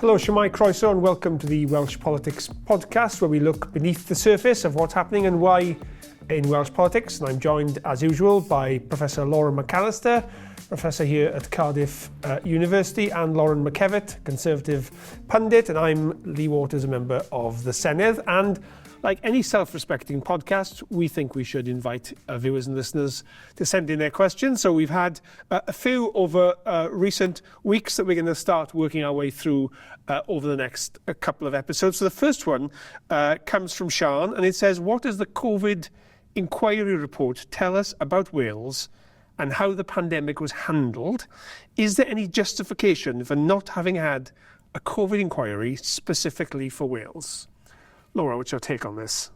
Hello, Shemai Croeso, and welcome to the Welsh Politics podcast, where we look beneath the surface of what's happening and why in Welsh politics. And I'm joined, as usual, by Professor Laura McAllister, Professor here at Cardiff University, and Lauren McEvatt, Conservative pundit, and I'm Lee Waters, a member of the Senedd. And like any self-respecting podcast, we think we should invite viewers and listeners to send in their questions. So we've had a few over recent weeks that we're going to start working our way through over the next couple of episodes. So the first one comes from Sian, and it says, what does the COVID inquiry report tell us about Wales and how the pandemic was handled? Is there any justification for not having had a COVID inquiry specifically for Wales? Laura, what's your take on this?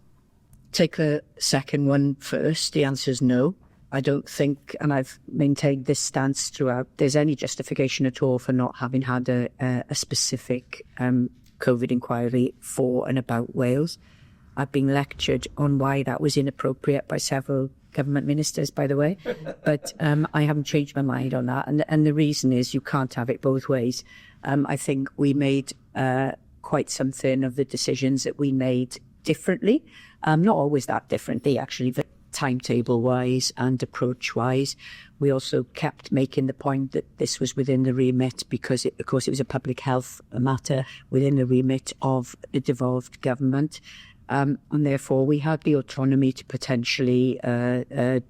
Take the second one first. The answer is no. I don't think, and I've maintained this stance throughout, there's any justification at all for not having had a specific COVID inquiry for and about Wales. I've been lectured on why that was inappropriate by several government ministers, by the way, but I haven't changed my mind on that. And the reason is you can't have it both ways. I think we made quite something of the decisions that we made differently, not always that differently actually, but timetable-wise and approach-wise. We also kept making the point that this was within the remit because, of course, it was a public health matter within the remit of the devolved government. And therefore, we had the autonomy to potentially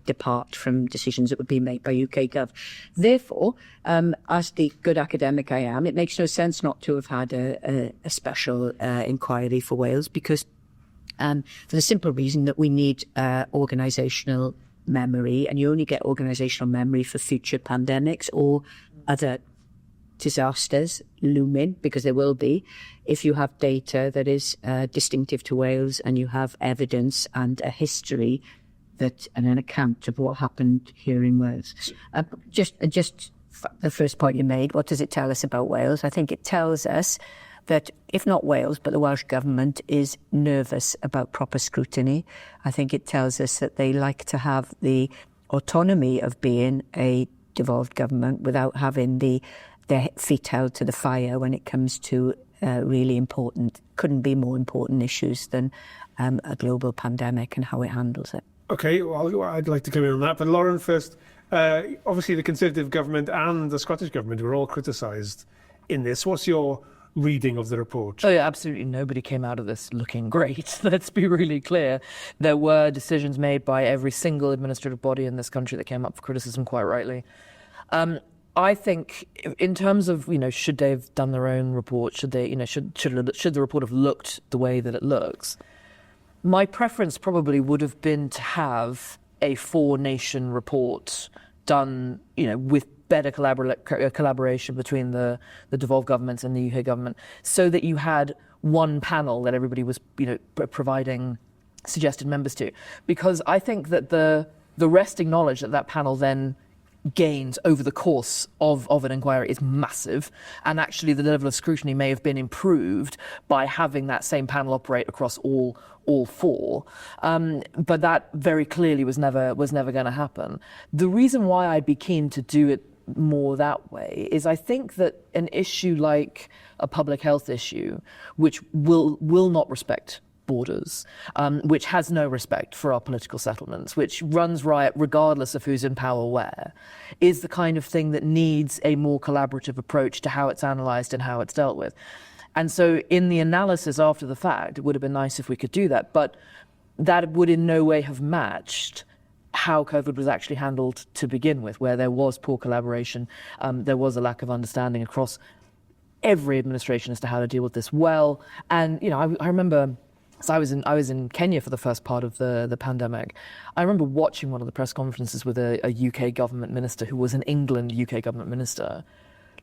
depart from decisions that would be made by UK Govt. Therefore, as the good academic I am, it makes no sense not to have had a special inquiry for Wales because for the simple reason that we need organisational memory, and you only get organisational memory for future pandemics or other disasters looming, because there will be, if you have data that is distinctive to Wales and you have evidence and a history that and an account of what happened here in Wales. Just the first point you made, what does it tell us about Wales? I think it tells us that, if not Wales, but the Welsh Government is nervous about proper scrutiny. I think it tells us that they like to have the autonomy of being a devolved government without having their feet held to the fire when it comes to really important, couldn't be more important issues than a global pandemic and how it handles it. Okay, well, I'd like to come in on that. But Lauren first, obviously the Conservative government and the Scottish government were all criticised in this. What's your reading of the report? Oh yeah, absolutely nobody came out of this looking great. Let's be really clear. There were decisions made by every single administrative body in this country that came up for criticism, quite rightly. I think, in terms of, should they have done their own report? Should they, should the report have looked the way that it looks? My preference probably would have been to have a four-nation report done, with better collaboration between the devolved governments and the UK government, so that you had one panel that everybody was, providing suggested members to. Because I think that the resting knowledge that panel then gains over the course of an inquiry is massive, and actually the level of scrutiny may have been improved by having that same panel operate across all four, but that very clearly was never going to happen. The reason why I'd be keen to do it more that way is I think that an issue like a public health issue, which will not respect borders, which has no respect for our political settlements, which runs riot regardless of who's in power where, is the kind of thing that needs a more collaborative approach to how it's analysed and how it's dealt with. And so in the analysis after the fact, it would have been nice if we could do that, but that would in no way have matched how COVID was actually handled to begin with, where there was poor collaboration, there was a lack of understanding across every administration as to how to deal with this well. And, I remember, so I was in Kenya for the first part of the pandemic. I remember watching one of the press conferences with a UK government minister who was an England UK government minister,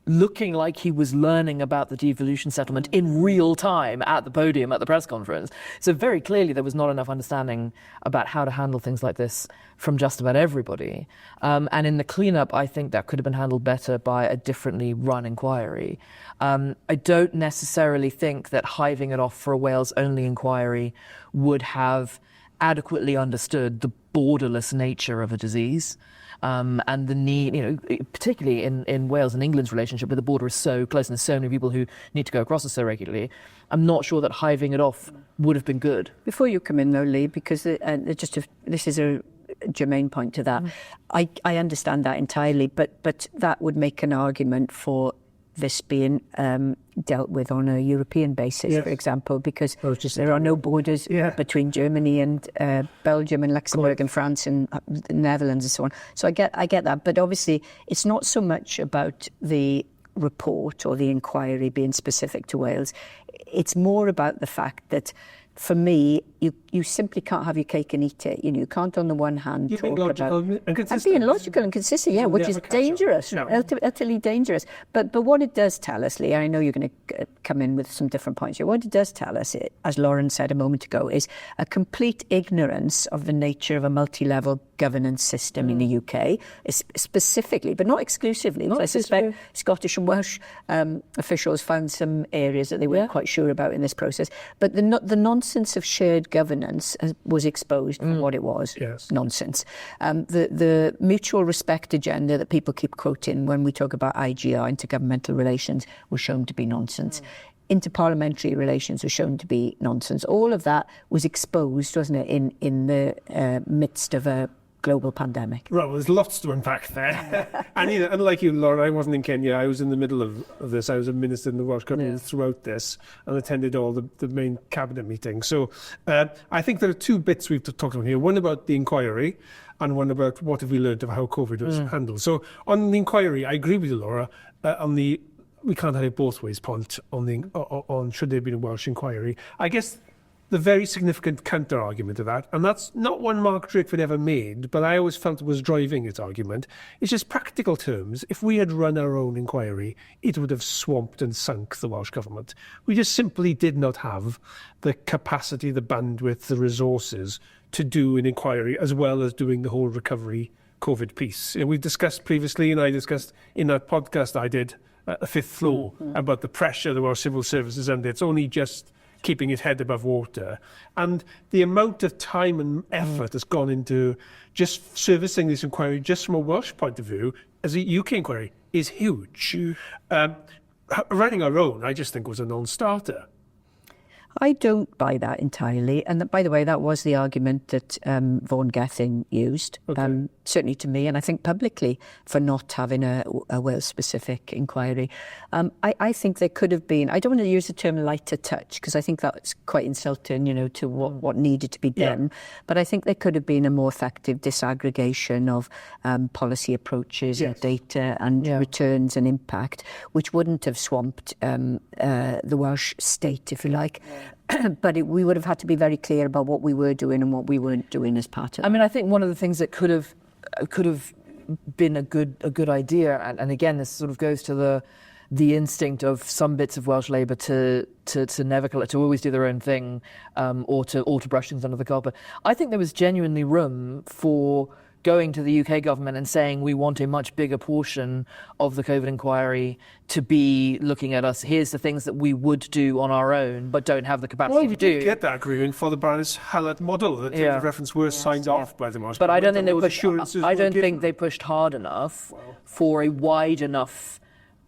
looking like he was learning about the devolution settlement in real time at the podium at the press conference. So very clearly there was not enough understanding about how to handle things like this from just about everybody. And in the cleanup, I think that could have been handled better by a differently run inquiry. I don't necessarily think that hiving it off for a Wales-only inquiry would have adequately understood borderless nature of a disease. And the need, particularly in Wales and England's relationship where the border is so close and there's so many people who need to go across it so regularly, I'm not sure that hiving it off would have been good. Before you come in though, Lee, because this is a germane point to that, I understand that entirely, but that would make an argument for this being dealt with on a European basis, for example, because there are no borders between Germany and Belgium and Luxembourg and France and the Netherlands and so on. So I get that, but obviously it's not so much about the report or the inquiry being specific to Wales. It's more about the fact that, for me, you simply can't have your cake and eat it. You can't on the one hand talk about and consistent. Being logical and consistent, which is dangerous, utterly dangerous. But what it does tell us, Lee, I know you're going to come in with some different points here. What it does tell us, as Lauren said a moment ago, is a complete ignorance of the nature of a multi-level governance system in the UK, specifically, but not exclusively. I suspect Scottish and Welsh officials found some areas that they weren't quite sure about in this process. But the nonsense of shared governance was exposed for what it was, nonsense. The mutual respect agenda that people keep quoting when we talk about IGR, intergovernmental relations, was shown to be nonsense. Interparliamentary relations were shown to be nonsense. All of that was exposed, wasn't it, in the midst of a global pandemic. Right, well, there's lots to unpack there. And unlike you, Laura, I wasn't in Kenya. I was in the middle of this. I was a minister in the Welsh Government throughout this and attended all the main cabinet meetings. So I think there are two bits we've talked about here. One about the inquiry and one about what have we learned of how COVID was handled. So on the inquiry, I agree with you, Laura, we can't have it both ways point on should there have been a Welsh inquiry. I guess the very significant counter-argument to that, and that's not one Mark Drakeford ever made, but I always felt it was driving its argument, it's just practical terms. If we had run our own inquiry, it would have swamped and sunk the Welsh Government. We just simply did not have the capacity, the bandwidth, the resources to do an inquiry as well as doing the whole recovery COVID piece. We've discussed previously, and I discussed in that podcast I did at the Fifth Floor about the pressure the Welsh Civil Service is under. It's only just keeping its head above water. And the amount of time and effort that's gone into just servicing this inquiry, just from a Welsh point of view, as a UK inquiry, is huge. Running our own, I just think, was a non-starter. I don't buy that entirely. And by the way, that was the argument that Vaughan Gething used, certainly to me, and I think publicly, for not having a Wales-specific inquiry. I think there could have been, I don't want to use the term lighter touch, because I think that's quite insulting, to what needed to be done. But I think there could have been a more effective disaggregation of policy approaches and data and returns and impact, which wouldn't have swamped the Welsh state, if you like. But we would have had to be very clear about what we were doing and what we weren't doing as part of it. I mean, I think one of the things that could have been a good idea, and again, this sort of goes to the instinct of some bits of Welsh Labour to never to always do their own thing, or to brush things under the carpet. I think there was genuinely room for going to the UK government and saying we want a much bigger portion of the COVID inquiry to be looking at us. Here's the things that we would do on our own, but don't have the capacity to do. Well, we did get that agreement for the Brandis-Hallett model. The reference were signed off by the Welsh But I don't think they pushed hard enough for a wide enough.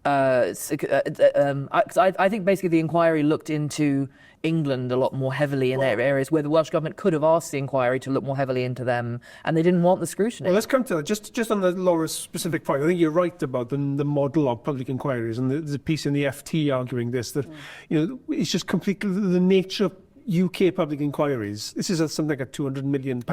I think basically the inquiry looked into England a lot more heavily in their areas where the Welsh Government could have asked the inquiry to look more heavily into them, and they didn't want the scrutiny. Well, let's come to that. Just on Laura's specific point, I think you're right about the model of public inquiries, and there's a piece in the FT arguing this, that it's just completely the nature of UK public inquiries. This is something like a £200 million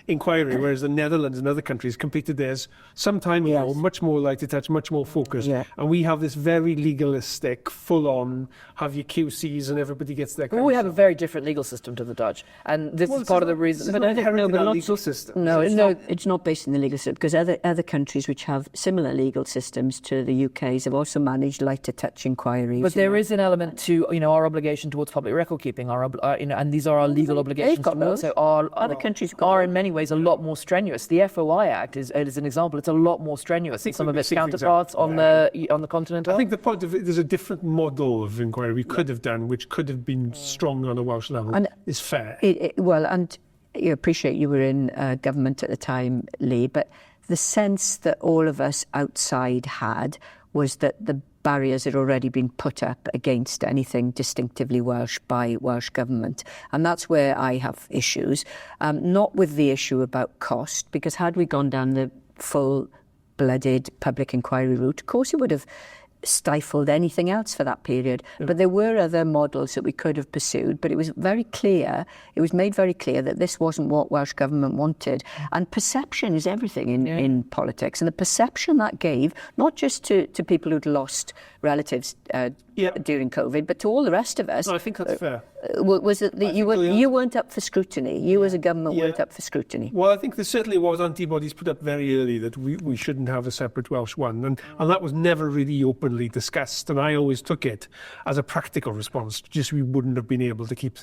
inquiry, whereas the Netherlands and other countries completed theirs some time ago, much more light to touch, much more focused. And we have this very legalistic, full-on, have your QCs and everybody gets their... Well, we have a very different legal system to the Dutch, and this is part of the reason... legal system. It's not based in the legal system, because other countries which have similar legal systems to the UK's have also managed lighter touch inquiries. But there is an element to, our obligation towards public record keeping, and these are our legal obligations. They've got those. So other countries are in many ways a lot more strenuous. The FOI Act is an example. It's a lot more strenuous than some of its counterparts on the continent. I think the point of it, there's a different model of inquiry we could have done, which could have been strong on a Welsh level, is fair. And you appreciate you were in government at the time, Lee, but the sense that all of us outside had was that the barriers had already been put up against anything distinctively Welsh by Welsh government. And that's where I have issues, not with the issue about cost, because had we gone down the full-blooded public inquiry route, of course it would have stifled anything else for that period. But there were other models that we could have pursued, but it was very clear, it was made very clear that this wasn't what Welsh government wanted. And perception is everything in politics. And the perception that gave, not just to people who'd lost relatives during COVID, but to all the rest of us. No, I think that's fair. Was that you weren't up for scrutiny. You as a government weren't up for scrutiny. Well, I think there certainly was antibodies put up very early that we shouldn't have a separate Welsh one. And that was never really openly discussed. And I always took it as a practical response. Just we wouldn't have been able to keep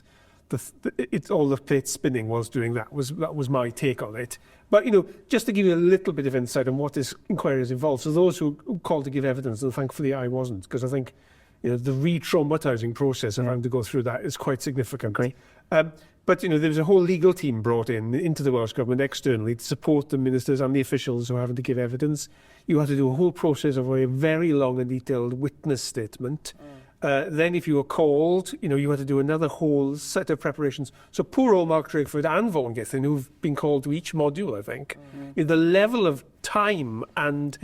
all the plates spinning whilst doing that. That was my take on it. But, just to give you a little bit of insight on what this inquiry is involved, so those who called to give evidence, and thankfully I wasn't, because I think the re-traumatizing process of having to go through that is quite significant. Great. But, there was a whole legal team brought into the Welsh Government externally to support the ministers and the officials who were having to give evidence. You had to do a whole process of a very long and detailed witness statement. Then if you were called, you had to do another whole set of preparations. So poor old Mark Drakeford and Vaughan Githin, who've been called to each module, I think, the level of time and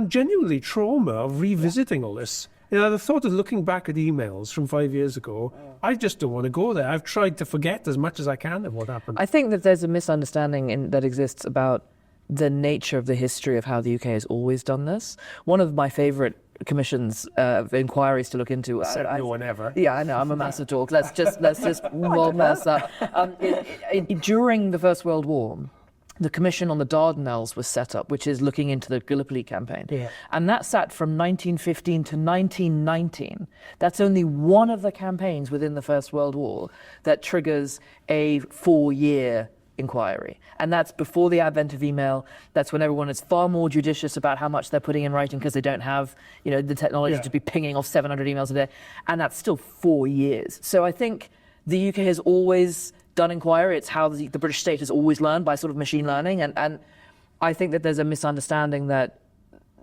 genuinely trauma of revisiting all this. The thought of looking back at emails from 5 years ago, I just don't want to go there. I've tried to forget as much as I can of what happened. I think that there's a misunderstanding that exists about the nature of the history of how the UK has always done this. One of my favourite commissions of inquiries to look into. No one ever. Yeah, I know. I'm a massive talk. Let's just roll past that. During the First World War, the Commission on the Dardanelles was set up, which is looking into the Gallipoli campaign. Yeah. And that sat from 1915 to 1919. That's only one of the campaigns within the First World War that triggers a 4-year inquiry. And that's before the advent of email. That's when everyone is far more judicious about how much they're putting in writing because they don't have, the technology to be pinging off 700 emails a day. And that's still 4 years. So I think the UK has always done inquiry. It's how the British state has always learned, by sort of machine learning. And I think that there's a misunderstanding that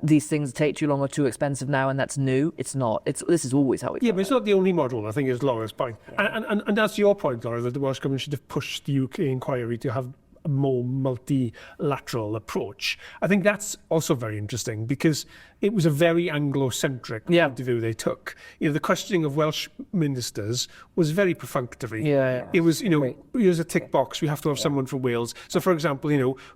these things take too long or too expensive now, and that's new. It's not. This is always how we. Yeah, but it's not the only model, I think, is Laura's point. Yeah. And that's your point, Laura, that the Welsh Government should have pushed the UK inquiry to have a more multilateral approach. I think that's also very interesting because it was a very Anglo-centric point of view they took. The questioning of Welsh ministers was very perfunctory. It was, here's a tick box, we have to have someone from Wales. So, for example,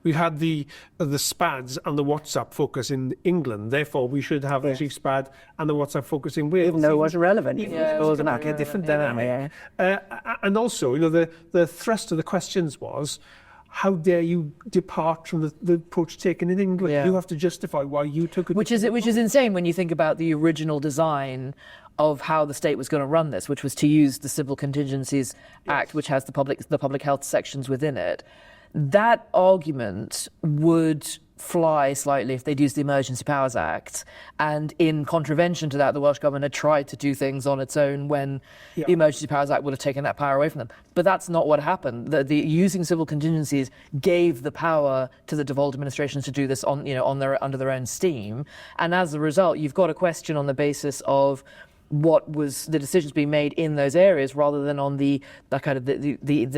we had the SPADs and the WhatsApp focus in England, therefore we should have the Chief SPAD and the WhatsApp focus in Wales. Even though it wasn't relevant. A different dynamic. And also, the thrust of the questions was, how dare you depart from the approach taken in England? You have to justify why you took it. Which is insane when you think about the original design of how the state was going to run this, which was to use the Civil Contingencies Act, which has the public health sections within it. That argument would fly slightly if they'd used the Emergency Powers Act, and in contravention to that, the Welsh Government had tried to do things on its own when the Emergency Powers Act would have taken that power away from them. But that's not what happened. The using civil contingencies gave the power to the devolved administrations to do this under their own steam, and as a result, you've got a question on the basis of what was the decisions being made in those areas rather than on the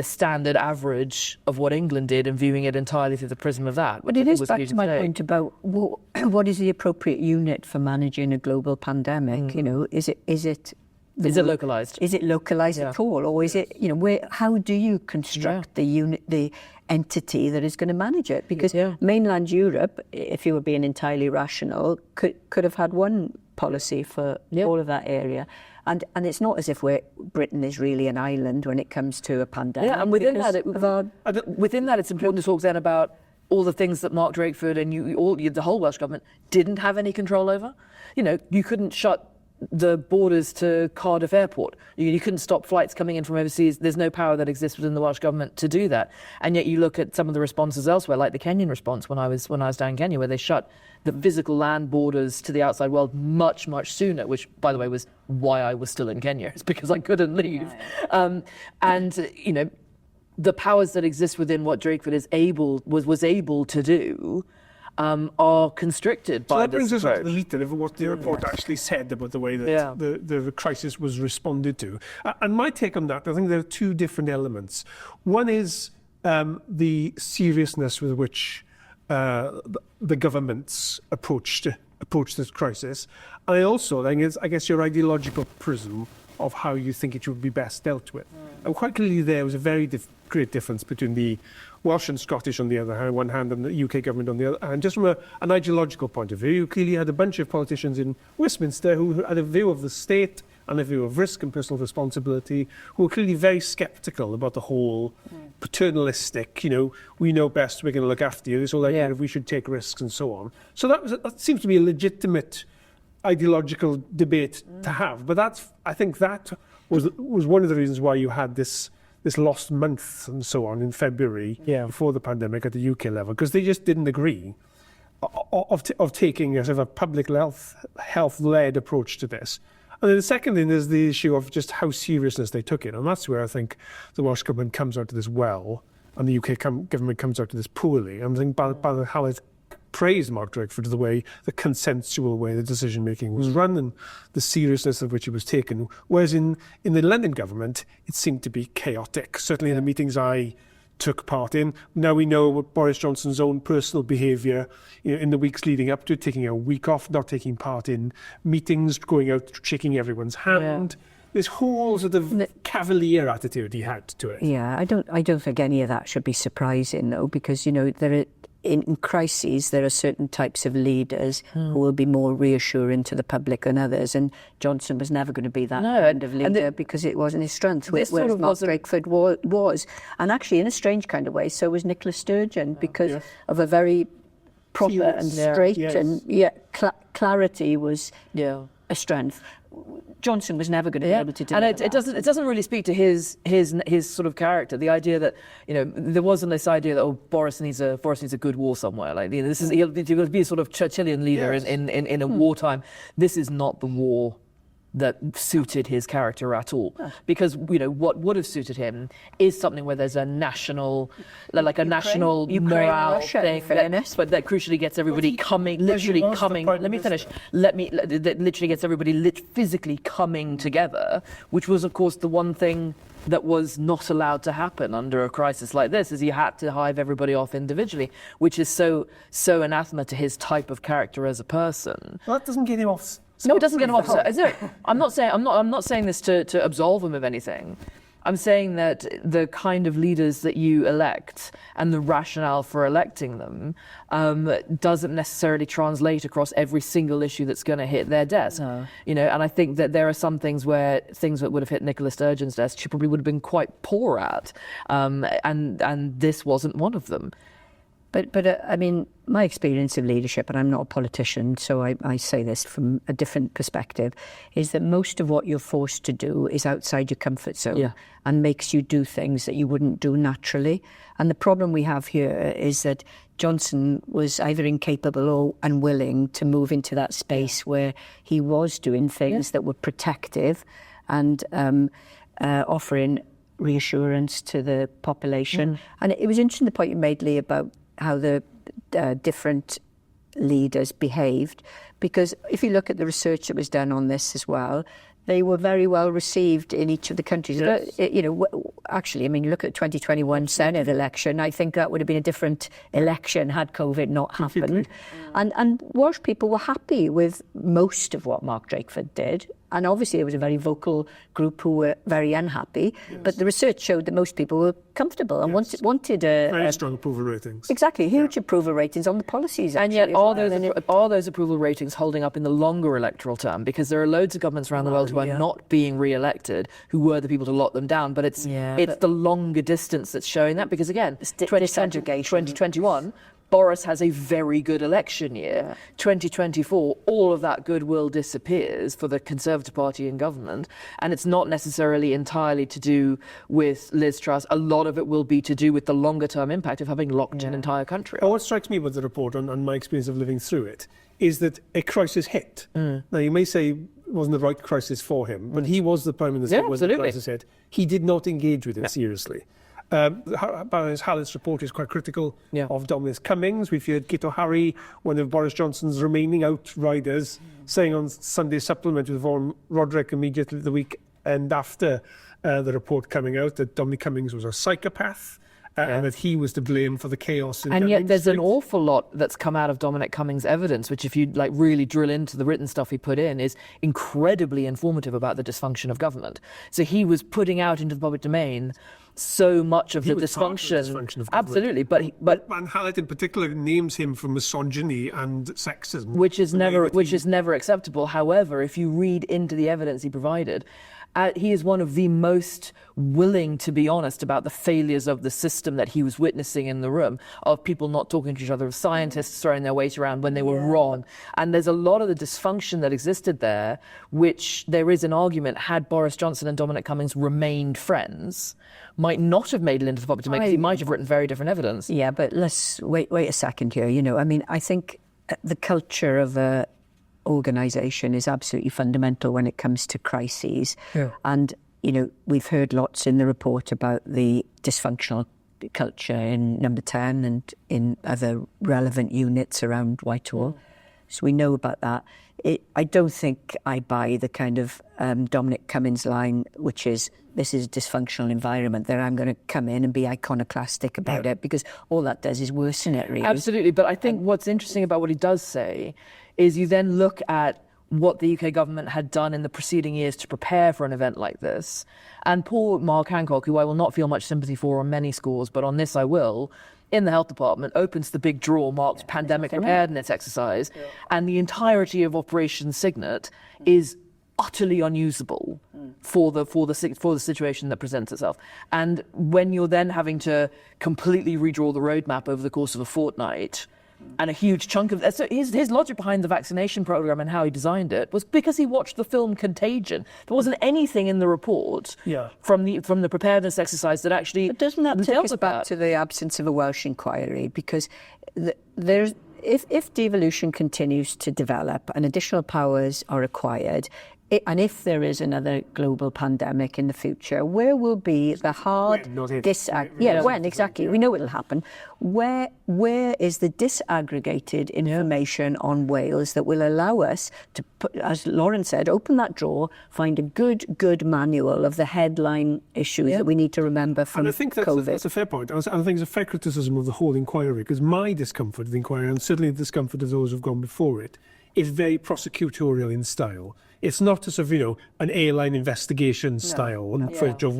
standard average of what England did and viewing it entirely through the prism of that. But it is back to my point about what is the appropriate unit for managing a global pandemic? Is it localized? Is it localized at all, or is it how do you construct the unit, the entity that is going to manage it? Because mainland Europe, if you were being entirely rational, could have had one policy for all of that area. And it's not as if Britain is really an island when it comes to a pandemic. Yeah, and within that, it's important to talk then about all the things that Mark Drakeford and the whole Welsh Government didn't have any control over. You couldn't shut the borders to Cardiff Airport. You couldn't stop flights coming in from overseas. There's no power that exists within the Welsh Government to do that. And yet you look at some of the responses elsewhere, like the Kenyan response when I was down in Kenya, where they shut the physical land borders to the outside world much, much sooner, which, by the way, was why I was still in Kenya. It's because I couldn't leave. the powers that exist within what Drakeford was able to do are constricted by this. So that brings us approach. up to the leader of what the report actually said about the way that the crisis was responded to. And my take on that, I think there are two different elements. One is the seriousness with which the governments approached this crisis. And I also think I guess your ideological prism of how you think it should be best dealt with. And quite clearly there was a very great difference between the Welsh and Scottish on the other hand, one hand, and the UK government on the other. And just from an ideological point of view, you clearly had a bunch of politicians in Westminster who had a view of the state and a view of risk and personal responsibility, who were clearly very sceptical about the whole paternalistic, we know best, we're going to look after you, this whole idea of we should take risks and so on. So that seems to be a legitimate ideological debate to have. But I think that was one of the reasons why you had this lost month and so on in February before the pandemic at the UK level, because they just didn't agree of taking a sort of a public health-led approach to this. And then the second thing is the issue of just how seriousness they took it. And that's where I think the Welsh government comes out of this well and the UK government comes out of this poorly. And I think by how it praised Mark Drakeford for the consensual way the decision-making was run and the seriousness of which it was taken. Whereas in the London government, it seemed to be chaotic. Certainly in the meetings I took part in. Now we know what Boris Johnson's own personal behaviour in the weeks leading up to it, taking a week off, not taking part in meetings, going out, shaking everyone's hand. This whole sort of cavalier attitude he had to it. Yeah, I don't think any of that should be surprising though, because in crises, there are certain types of leaders who will be more reassuring to the public than others, and Johnson was never going to be that kind of leader because it wasn't his strength, whereas Mark Drakeford was. And actually, in a strange kind of way, so was Nicola Sturgeon, because of a very proper and straight and clarity was a strength. Johnson was never going to be able to do and that. It doesn't really speak to his sort of character. The idea that there wasn't this idea that Boris needs a good war somewhere. Like he'll be a sort of Churchillian leader in a wartime. This is not the war that suited his character at all, because what would have suited him is something where there's a national, national morale thing, but that crucially gets everybody literally gets everybody physically coming together, which was of course the one thing that was not allowed to happen under a crisis like this, is you had to hive everybody off individually, which is so anathema to his type of character as a person. Well, that doesn't get him off. No, it doesn't get him off. I'm not saying this to absolve him of anything. I'm saying that the kind of leaders that you elect and the rationale for electing them doesn't necessarily translate across every single issue that's going to hit their desk. No. And I think that there are some things that would have hit Nicola Sturgeon's desk, she probably would have been quite poor at, and this wasn't one of them. But I mean, my experience of leadership, and I'm not a politician, so I say this from a different perspective, is that most of what you're forced to do is outside your comfort zone and makes you do things that you wouldn't do naturally. And the problem we have here is that Johnson was either incapable or unwilling to move into that space where he was doing things that were protective and offering reassurance to the population. And it was interesting the point you made, Lee, about how the different leaders behaved, because if you look at the research that was done on this as well, they were very well received in each of the countries. Yes. Actually, I mean, you look at the 2021 Senedd election, I think that would have been a different election had COVID not happened. And Welsh people were happy with most of what Mark Drakeford did. And obviously there was a very vocal group who were very unhappy, but the research showed that most people were comfortable and wanted very strong approval ratings. Exactly, huge approval ratings on the policies. And yet all those approval ratings holding up in the longer electoral term, because there are loads of governments around the world who are not being re-elected, who were the people to lock them down. But it's the longer distance that's showing that, because again, 2021, Boris has a very good election year. 2024, all of that goodwill disappears for the Conservative Party in government, and it's not necessarily entirely to do with Liz Truss. A lot of it will be to do with the longer-term impact of having locked an entire country. What strikes me with the report, and my experience of living through it, is that a crisis hit. Now, you may say it wasn't the right crisis for him, but he was the Prime Minister when the crisis hit. He did not engage with it seriously. Baroness Hallett's report is quite critical of Dominic Cummings. We've heard Gito Harry, one of Boris Johnson's remaining outriders, saying on Sunday's supplement with Vaughan Roderick immediately the weekend after the report coming out that Dominic Cummings was a psychopath. And that he was to blame for the chaos. And yet there's an awful lot that's come out of Dominic Cummings' evidence, which if you really drill into the written stuff he put in, is incredibly informative about the dysfunction of government. So he was putting out into the public domain so much of the dysfunction of absolutely, but Van Hallett in particular names him for misogyny and sexism, which is never acceptable. However, if you read into the evidence he provided, he is one of the most willing to be honest about the failures of the system that he was witnessing in the room, of people not talking to each other, of scientists throwing their weight around when they were wrong. And there's a lot of the dysfunction that existed there, which there is an argument, had Boris Johnson and Dominic Cummings remained friends, might not have made it into the public domain, because he might have written very different evidence. Yeah, but let's wait a second here. I mean, I think the culture of a organisation is absolutely fundamental when it comes to crises. And, we've heard lots in the report about the dysfunctional culture in Number 10 and in other relevant units around Whitehall. So we know about that. I don't think I buy the kind of Dominic Cummings line, which is, this is a dysfunctional environment, that I'm going to come in and be iconoclastic about it, because all that does is worsen it, really. Absolutely, but I think what's interesting about what he does say is you then look at what the UK government had done in the preceding years to prepare for an event like this. And poor Mark Hancock, who I will not feel much sympathy for on many scores, but on this I will, in the health department, opens the big drawer marked pandemic preparedness exercise, and the entirety of Operation Signet is utterly unusable for the situation that presents itself. And when you're then having to completely redraw the roadmap over the course of a fortnight, and a huge chunk of that. So his logic behind the vaccination program and how he designed it was because he watched the film Contagion. There wasn't anything in the report from the preparedness exercise that actually. But doesn't that take us back to the absence of a Welsh inquiry? Because if devolution continues to develop and additional powers are acquired, and if there is another global pandemic in the future, where will be the hard when exactly? We know it'll happen. Where is the disaggregated information on Wales that will allow us to put, as Lauren said, open that drawer, find a good manual of the headline issues that we need to remember from COVID? And I think that's a fair point. I think it's a fair criticism of the whole inquiry, because my discomfort of the inquiry, and certainly the discomfort of those who've gone before it, is very prosecutorial in style. It's not a sort of, an airline investigation style of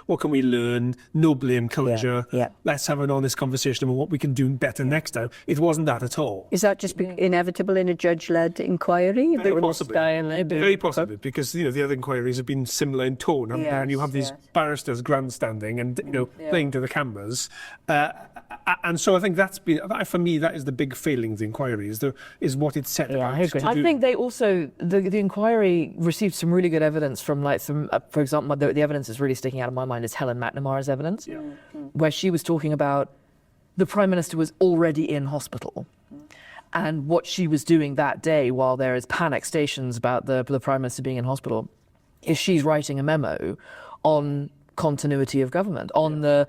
what can we learn, no blame culture, let's have an honest conversation about what we can do better next time. It wasn't that at all. Is that just inevitable in a judge-led inquiry? Very possibly, because, the other inquiries have been similar in tone, and you have these barristers grandstanding and, playing to the cameras. And so I think that's been, for me, that is the big failing of the inquiry, is what it set out to do. I think they also, the inquiry received some really good evidence from, for example, the evidence that's really sticking out of my mind is Helen McNamara's evidence, where she was talking about the Prime Minister was already in hospital. And what she was doing that day, while there is panic stations about the Prime Minister being in hospital, is she's writing a memo on continuity of government, on the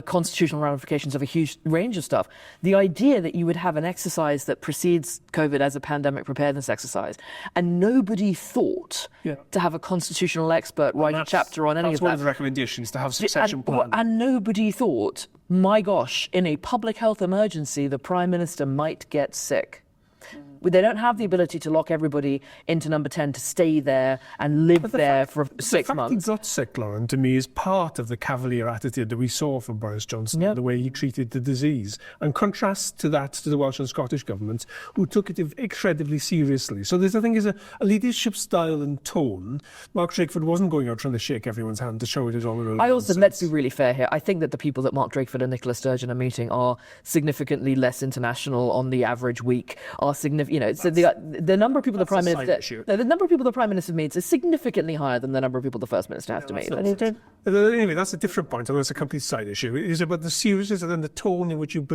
constitutional ramifications of a huge range of stuff. The idea that you would have an exercise that precedes COVID as a pandemic preparedness exercise, and nobody thought to have a constitutional expert write a chapter on any of that. That's one of the recommendations, to have succession plan. And nobody thought, my gosh, in a public health emergency, the Prime Minister might get sick. They don't have the ability to lock everybody into Number 10 to stay there and live there for 6 months. The fact he got sick, Lauren, to me, is part of the cavalier attitude that we saw from Boris Johnson, the way he treated the disease. And contrast to that to the Welsh and Scottish governments, who took it incredibly seriously. So I think is a leadership style and tone. Mark Drakeford wasn't going out trying to shake everyone's hand to show it is all around. I also, let's be really fair here, I think that the people that Mark Drakeford and Nicola Sturgeon are meeting are significantly less international on the average week, are significant. So the number of people the Prime Minister meets is significantly higher than the number of people the First Minister has to meet. Anyway, that's a different point. That's a complete side issue. It is about the seriousness and the tone in which you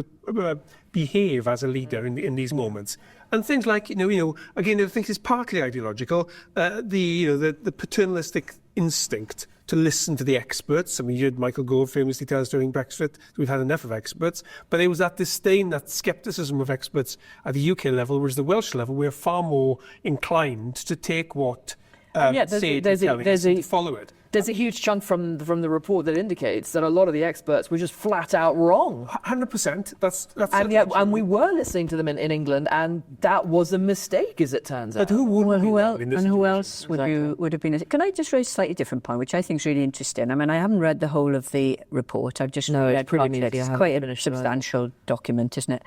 behave as a leader in these moments. And things like, again, I think it's partly ideological. The paternalistic instinct to listen to the experts. I mean, you heard Michael Gove famously tell us during Brexit, we've had enough of experts. But there was that disdain, that scepticism of experts at the UK level, whereas the Welsh level, we're far more inclined to take what to follow it. There's a huge chunk from the report that indicates that a lot of the experts were just flat out wrong. 100%. That's and we were listening to them in England, and that was a mistake, as it turns out. But who else would have been? Can I just raise a slightly different point, which I think is really interesting? I mean, I haven't read the whole of the report. I've just read part of it. It's quite a substantial document, isn't it?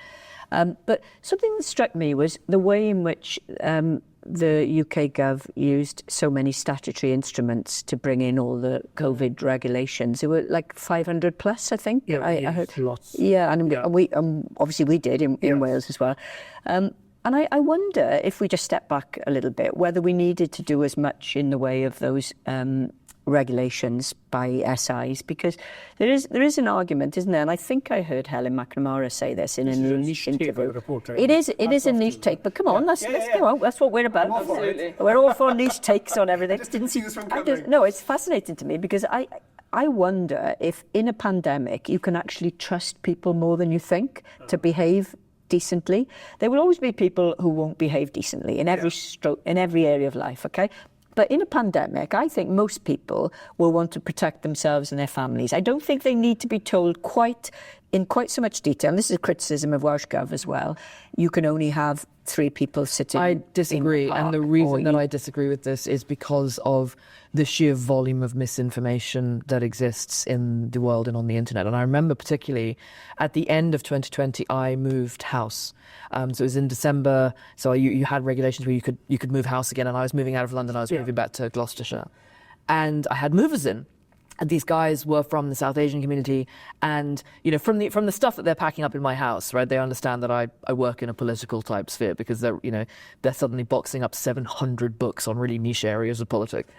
But something that struck me was the way in which the UK Govt used so many statutory instruments to bring in all the COVID regulations. There were like 500 plus, I think. Yeah, I heard. Lots. Yeah, and we obviously we did in Wales as well. And I wonder if we just step back a little bit, whether we needed to do as much in the way of those regulations by SIs, because there is an argument, isn't there? And I think I heard Helen McNamara say this in a niche interview. It is a niche take, but come on, let's go on. That's what we're about. Absolutely. We're all for niche takes on everything. I just didn't see this one coming. No, it's fascinating to me because I wonder if in a pandemic you can actually trust people more than you think to behave decently. There will always be people who won't behave decently in every area of life, okay? But in a pandemic, I think most people will want to protect themselves and their families. I don't think they need to be told in quite so much detail, and this is a criticism of Welsh Govt as well, you can only have 3 people sitting. I disagree, and the reason that I disagree with this is because of the sheer volume of misinformation that exists in the world and on the internet. And I remember particularly at the end of 2020, I moved house. So it was in December. So you had regulations where you could move house again, and I was moving out of London. I was moving back to Gloucestershire, and I had movers in. And these guys were from the South Asian community, and from the stuff that they're packing up in my house, right? They understand that I work in a political type sphere because they're suddenly boxing up 700 books on really niche areas of politics.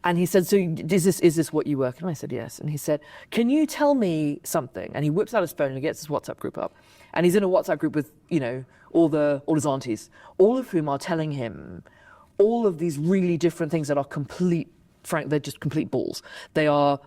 And he said, "So is this what you work?" And I said, "Yes." And he said, "Can you tell me something?" And he whips out his phone and he gets his WhatsApp group up, and he's in a WhatsApp group with all his aunties, all of whom are telling him all of these really different things that are they're just complete balls. They are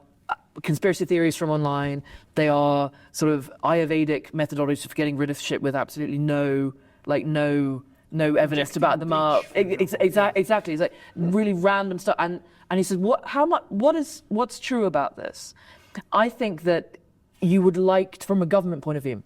conspiracy theories from online. They are sort of Ayurvedic methodologies for getting rid of shit with absolutely no evidence to back them up. Exactly. It's like really random stuff. And he said, what's true about this? I think that you would like, from a government point of view,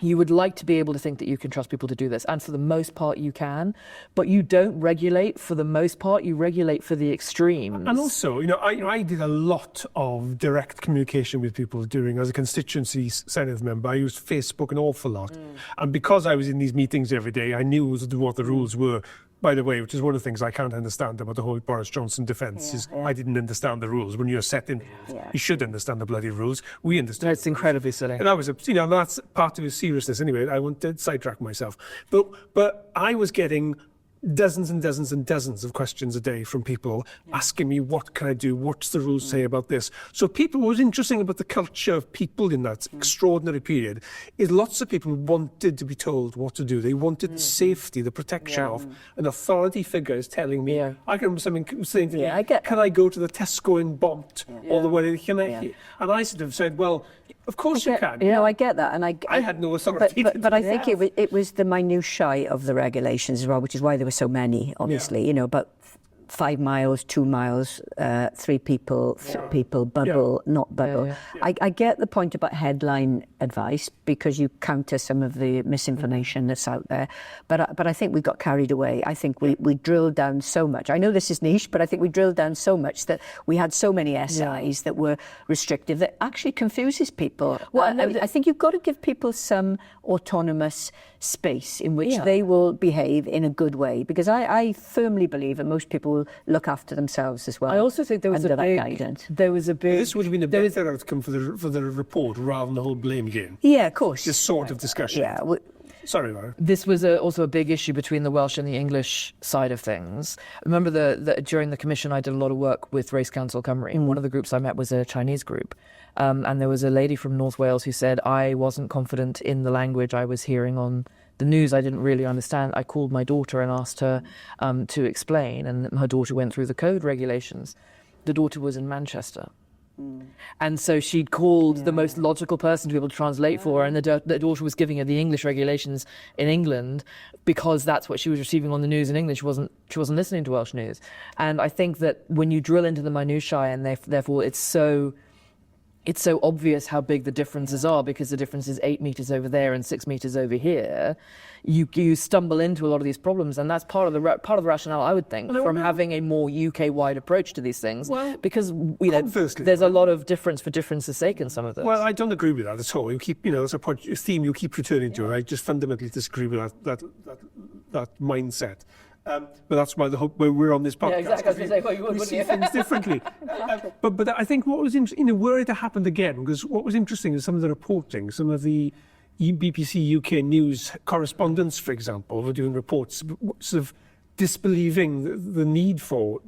you would like to be able to think that you can trust people to do this. And for the most part, you can. But you don't regulate for the most part. You regulate for the extremes. And also, I did a lot of direct communication with people as a constituency Senedd member. I used Facebook an awful lot. And because I was in these meetings every day, I knew what the rules were. By the way, which is one of the things I can't understand about the whole Boris Johnson defence, I didn't understand the rules. When you're set in, you should understand the bloody rules. We understand. No, it's incredibly silly. And I was, that's part of his seriousness anyway. I won't sidetrack myself. But I was getting dozens and dozens and dozens of questions a day from people asking me, what can I do? What's the rules say about this? So what was interesting about the culture of people in that extraordinary period is lots of people wanted to be told what to do. They wanted safety, the protection of an authority figure is telling me. I can remember someone saying to me, can I go to the Tesco in Bont all the way to Llanelli? And I sort of said, well, of course you can. I get that. And I had no authority. But I think it was the minutiae of the regulations as well, which is why there were so many, obviously, but 5 miles, 2 miles, 3 people, bubble, not bubble. I get the point about headline advice because you counter some of the misinformation that's out there. But I think we got carried away. I think we drilled down so much. I know this is niche, but I think we drilled down so much that we had so many SIs that were restrictive that actually confuses people. Well, I think you've got to give people some autonomous space in which they will behave in a good way, because I firmly believe that most people will look after themselves as well. I also think there was a big. This would have been a better outcome for the report rather than the whole blame game. Yeah, of course. This sort of discussion. Yeah. Sorry, Laura. This was also a big issue between the Welsh and the English side of things. I remember during the commission, I did a lot of work with Race Council Cymru. One of the groups I met was a Chinese group. And there was a lady from North Wales who said, I wasn't confident in the language I was hearing on the news. I didn't really understand. I called my daughter and asked her to explain, and her daughter went through the code regulations. The daughter was in Manchester. And so she'd called the most logical person to be able to translate for her, and the daughter was giving her the English regulations in England because that's what she was receiving on the news in English. She wasn't listening to Welsh news. And I think that when you drill into the minutiae, and therefore it's so obvious how big the differences are, because the difference is 8 meters over there and 6 meters over here. You stumble into a lot of these problems, and that's part of the rationale, I would think, from having a more UK-wide approach to these things. Well, because there's a lot of difference for difference's sake in some of this. Well, I don't agree with that at all. You keep, it's a theme you keep returning to. I just fundamentally disagree with that mindset. But that's why where we're on this podcast. Yeah, exactly. I was going to say, well, you would, we see things differently. But I think what was interesting, were it to happen again, because what was interesting is some of the reporting, some of the BBC UK News correspondents, for example, were doing reports sort of disbelieving the need for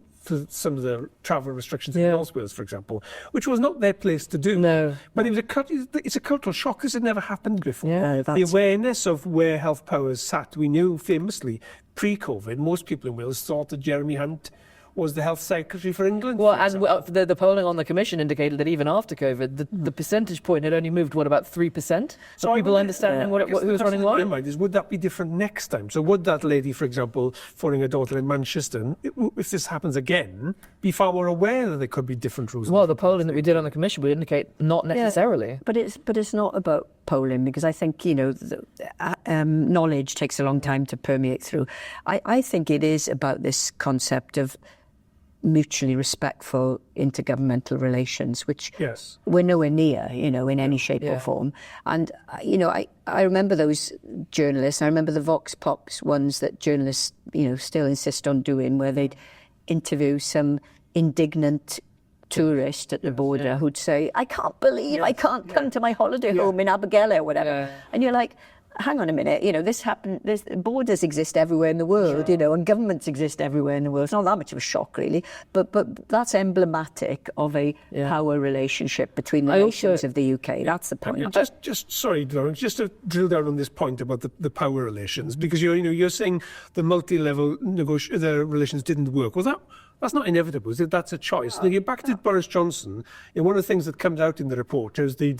some of the travel restrictions in North Wales, for example, which was not their place to do. No. But it's a cultural shock. This had never happened before. Yeah, the awareness of where health powers sat, we knew famously, pre-COVID, most people in Wales thought that Jeremy Hunt was the health secretary for England. Well, and the polling on the commission indicated that even after COVID, the percentage point had only moved, about 3%? So people understanding who was running what? My mind is, would that be different next time? So would that lady, for example, phoning her daughter in Manchester, if this happens again, be far more aware that there could be different rules? Well, the polling that we did on the commission would indicate not necessarily. Yeah, but it's not about polling, because I think, knowledge takes a long time to permeate through. I think it is about this concept of mutually respectful intergovernmental relations, which we're nowhere near, in any shape or form. And, I remember those journalists, I remember the Vox Pops ones that journalists, still insist on doing, where they'd interview some indignant tourist at the border who'd say, I can't believe I can't come to my holiday home in Abergele or whatever. And you're like, hang on a minute, this happened, borders exist everywhere in the world, and governments exist everywhere in the world. It's not that much of a shock, really, but that's emblematic of a power relationship between the nations of the UK. That's the point. Sorry, Lawrence, just to drill down on this point about the power relations, because you're saying the multi-level the relations didn't work. Well, that's not inevitable. That's a choice. Now, you're back to Boris Johnson. One of the things that comes out in the report is the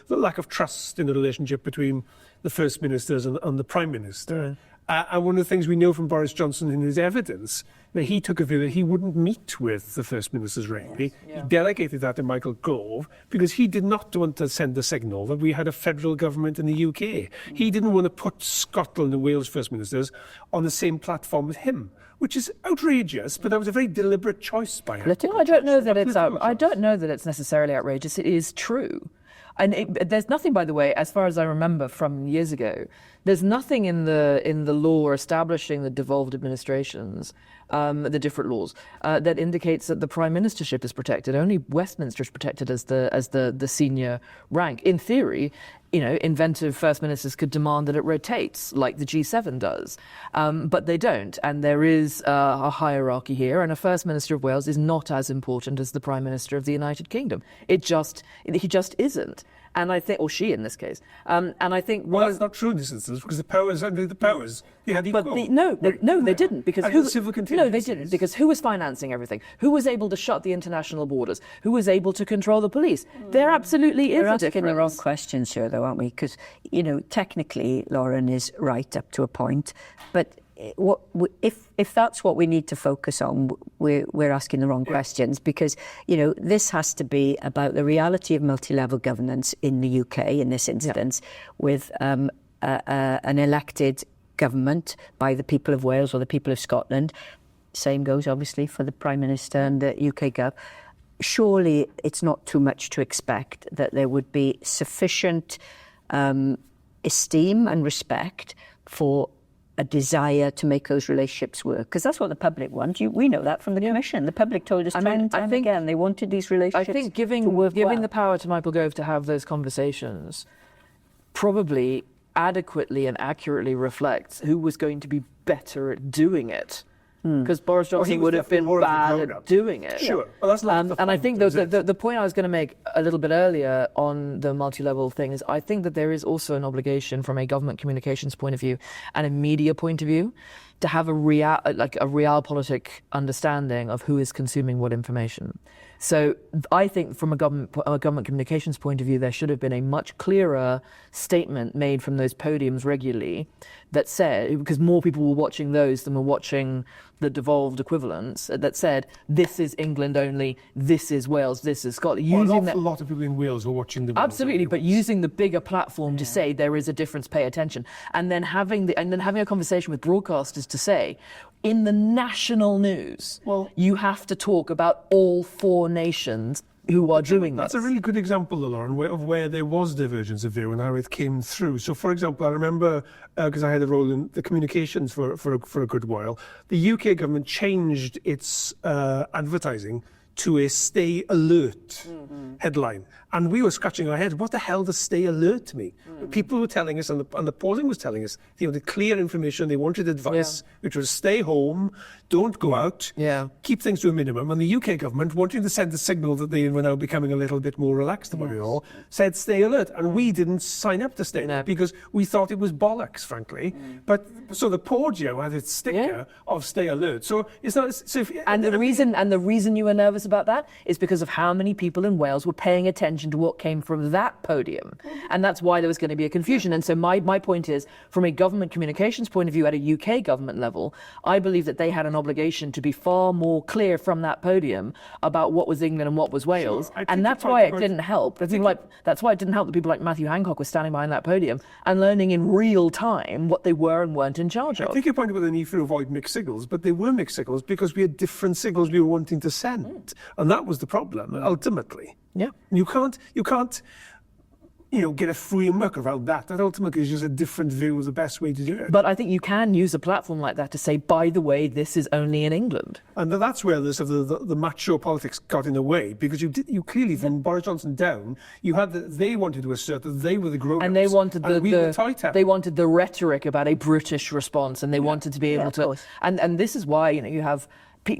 lack of trust in the relationship between the First Ministers and the Prime Minister. And one of the things we know from Boris Johnson in his evidence, that he took a view that he wouldn't meet with the First Ministers regularly. He delegated that to Michael Gove because he did not want to send the signal that we had a federal government in the UK. He didn't want to put Scotland and Wales First Ministers on the same platform with him, which is outrageous, but that was a very deliberate choice by him. I don't know that it's necessarily outrageous. It is true. And there's nothing, by the way, as far as I remember from years ago, there's nothing in the law establishing the devolved administrations, the different laws, that indicates that the prime ministership is protected. Only Westminster is protected as the senior rank. In theory, inventive first ministers could demand that it rotates, like the G7 does, but they don't. And there is a hierarchy here, and a First Minister of Wales is not as important as the Prime Minister of the United Kingdom. He just isn't. And I think, or she in this case, and I think... Well, that's not true in this instance, because the powers, they had equal. But they didn't, because they didn't, because who was financing everything? Who was able to shut the international borders? Who was able to control the police? There absolutely is a difference. We're asking the wrong questions here, though, aren't we? Because, technically, Lauren is right up to a point, but if that's what we need to focus on, we're asking the wrong questions, because this has to be about the reality of multi-level governance in the UK in this instance, with an elected government by the people of Wales or the people of Scotland. Same goes obviously for the Prime Minister and the UK Govt. Surely it's not too much to expect that there would be sufficient esteem and respect for a desire to make those relationships work, because that's what the public want. We know that from the Commission. The public told us time and time again they wanted these relationships. I think giving the power to Michael Gove to have those conversations probably adequately and accurately reflects who was going to be better at doing it. Because Boris Johnson would have been bad at doing it. Sure. Well, that's not and I think the point I was going to make a little bit earlier on the multi-level thing is I think that there is also an obligation from a government communications point of view and a media point of view to have a realpolitik understanding of who is consuming what information. So I think from a government communications point of view, there should have been a much clearer statement made from those podiums regularly that said, because more people were watching those than were watching the devolved equivalents, that said, this is England only, this is Wales, this is Scotland. An awful lot of people in Wales were watching the Wales absolutely, but using the bigger platform to say there is a difference, pay attention, and then having a conversation with broadcasters to say, in the national news, you have to talk about all 4 nations who are doing this. That's a really good example, Lauren, of where there was divergence of view and how it came through. So, for example, I remember, because I had a role in the communications for a good while, the UK government changed its advertising to a stay alert headline. And we were scratching our heads, what the hell does stay alert mean? People were telling us, and the polling was telling us, the clear information, they wanted advice, which was stay home, don't go out, keep things to a minimum. And the UK government, wanting to send the signal that they were now becoming a little bit more relaxed about it all, said stay alert. And we didn't sign up to stay alert because we thought it was bollocks, frankly. But so the Podio had its sticker of stay alert. So it's not. So the reason you were nervous about that is because of how many people in Wales were paying attention to what came from that podium, and that's why there was going to be a confusion. And so my point is, from a government communications point of view at a UK government level, I believe that they had an obligation to be far more clear from that podium about what was England and what was Wales, and that's why it didn't help. That's why it didn't help that people like Matthew Hancock were standing behind that podium and learning in real time what they were and weren't in charge of. I think your point about the need to avoid mixed signals, but they were mixed signals because we had different signals we were wanting to send. And that was the problem, ultimately. Yeah. You can't, get a framework around that. That ultimately is just a different view of the best way to do it. But I think you can use a platform like that to say, by the way, this is only in England. And that's where the macho politics got in the way, because you clearly, from Boris Johnson down, you had they wanted to assert that they were the grown-ups. And they wanted they wanted the rhetoric about a British response, and they wanted to be able to. And this is why you have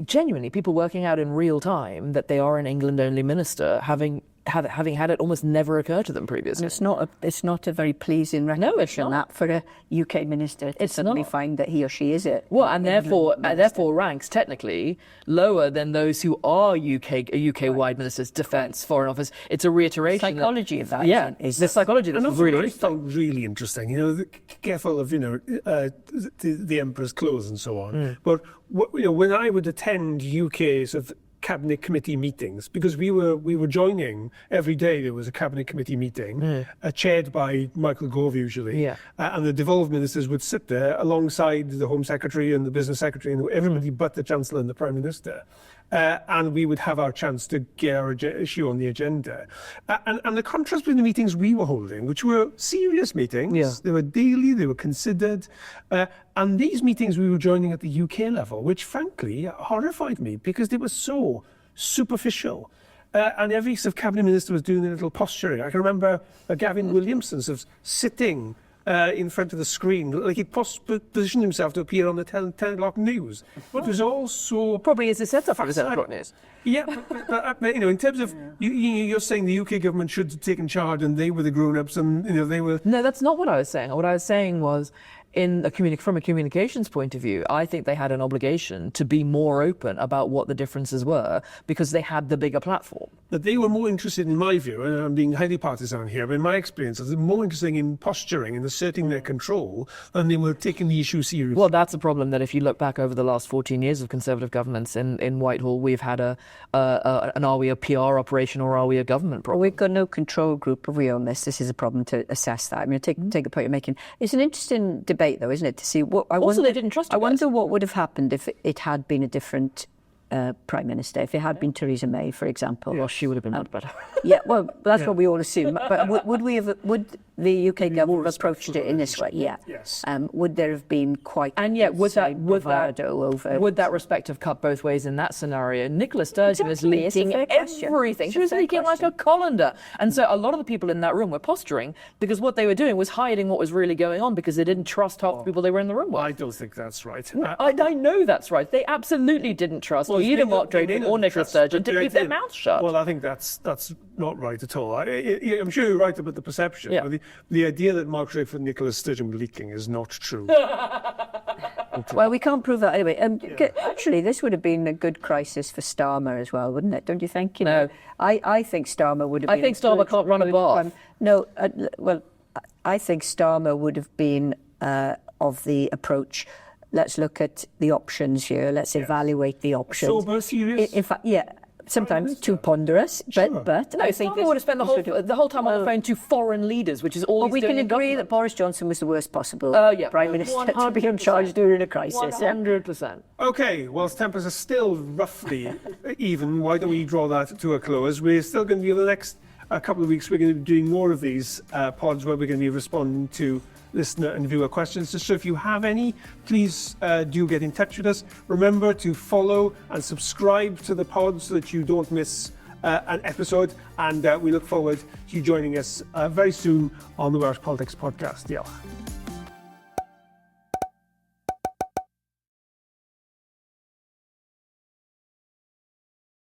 genuinely people working out in real time that they are an England-only minister, having had it almost never occur to them previously. And it's not a very pleasing recognition that for a UK minister to suddenly find that he or she is it. Well, and therefore ranks technically lower than those who are UK-wide ministers, defence, foreign office. It's a reiteration. Psychology of that. Yeah, is the psychology. And That's really, I found really interesting. Careful of the emperor's clothes and so on. But when I would attend UK sort of cabinet committee meetings, because we were joining every day. There was a cabinet committee meeting chaired by Michael Gove usually, and the devolved ministers would sit there alongside the Home Secretary and the Business Secretary and everybody but the Chancellor and the Prime Minister. And we would have our chance to get our issue on the agenda. And the contrast between the meetings we were holding, which were serious meetings, they were daily, they were considered, and these meetings we were joining at the UK level, which frankly horrified me because they were so superficial. And every sort of cabinet minister was doing a little posturing. I can remember Gavin Williamson sort of sitting in front of the screen, like he positioned himself to appear on the 10 o'clock news. But it was all so... Probably as a setup for the 10 o'clock news. Yeah, but in terms of, you're saying the UK government should have taken charge and they were the grown-ups and, they were... No, that's not what I was saying. What I was saying was, from a communications point of view, I think they had an obligation to be more open about what the differences were because they had the bigger platform. That they were more interested, in my view, and I'm being highly partisan here, but in my experience, they were more interested in posturing and asserting their control than they were taking the issue seriously. Well, that's a problem that if you look back over the last 14 years of Conservative governments in Whitehall, we've had an are we a PR operation or are we a government problem? Well, we've got no control group, have we, on this? This is a problem to assess that. I mean, take the point you're making. It's an interesting debate, though, isn't it, to see what... They didn't trust you I wonder what would have happened if it had been a different Prime Minister, if it had been Theresa May, for example. Well, she would have been much better. Yeah, well, that's what we all assume. But would the UK government have approached it in this way? Yeah. Yes. Would there have been quite... And yet, would that respect have cut both ways in that scenario? Nicola Sturgeon was leaking everything. She was leaking like a colander. And so a lot of the people in that room were posturing because what they were doing was hiding what was really going on because they didn't trust half the people they were in the room with. I don't think that's right. I know that's right. They absolutely didn't trust either Mark Drayton or Nicola Sturgeon to keep their mouths shut. Well, I think that's not right at all. I'm sure you're right about the perception. Yeah. But the idea that Mark Drayton and Nicola Sturgeon were leaking is not true. difficult to. Well, we can't prove that anyway. Actually, this would have been a good crisis for Starmer as well, wouldn't it? Don't you think? No. I think Starmer would have been... I think Starmer can't run a bath. No, well, I think Starmer would have been of the approach, let's look at the options here, let's evaluate the options. Sober, serious? In fact, yeah. Sometimes too ponderous, but No, I think Starmer would have spent the whole time on the phone to foreign leaders, which is all Well, he's we doing can in agree government. that Boris Johnson was the worst possible Yeah. Prime Minister to be in charge during a crisis. 100%. Okay, whilst tempers are still roughly even, why don't we draw that to a close? We're still going to be, over the next couple of weeks, we're going to be doing more of these pods where we're going to be responding to listener and viewer questions. So if you have any, please do get in touch with us. Remember to follow and subscribe to the pod so that you don't miss an episode, and we look forward to you joining us very soon on the Welsh Politics Podcast. Diolch.